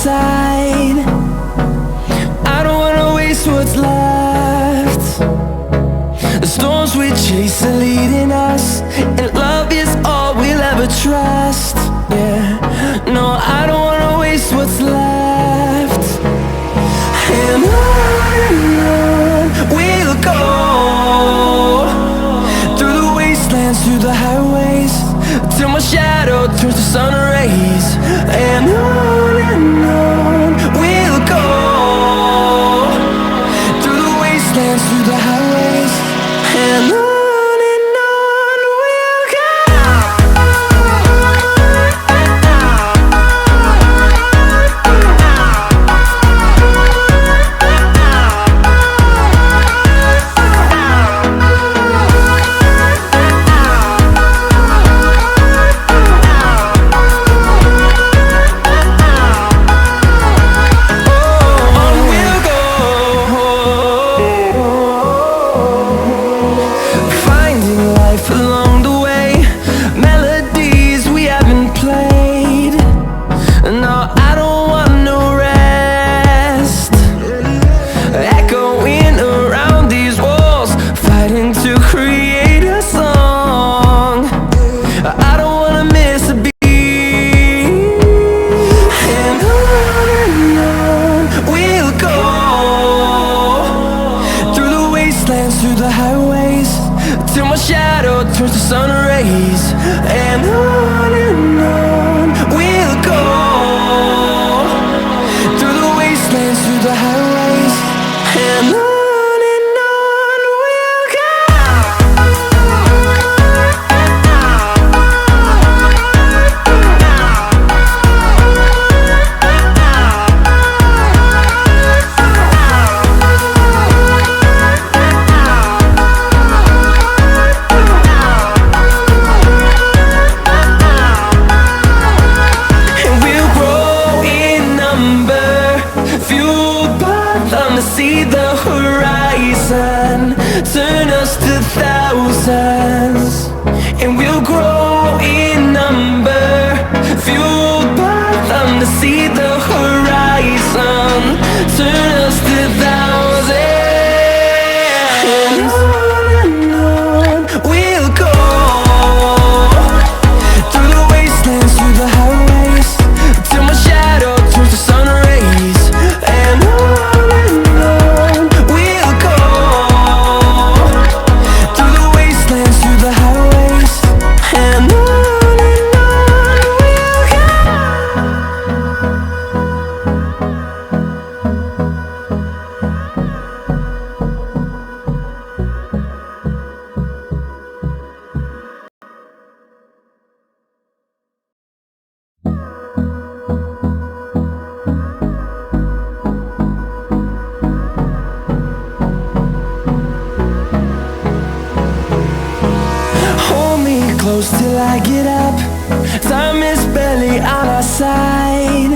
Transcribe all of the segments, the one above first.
side. I don't wanna waste what's left. The storms we chase are leading us, and love is all we'll ever trust. Yeah, no, I don't wanna waste what's left. And on we'll go, through the wastelands, through the highways, till my shadow turns to sun rays. And on we'll go, through the wastelands, through the highways, and on we'll go. Through the highways, till my shadow turns to sun rays. And on we'll go, through the wastelands, through the highways, and on we'll go. See the horizon turn us to thousands, and we'll grow in number, fueled by them to see the horizon turn us to thousands. And on we'll go, through the wastelands, through the highways, till my shadow turns to sun rays. And close till I get up, time is barely on our side.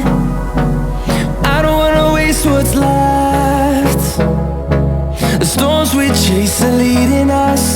I don't wanna waste what's left. The storms we chase are leading us,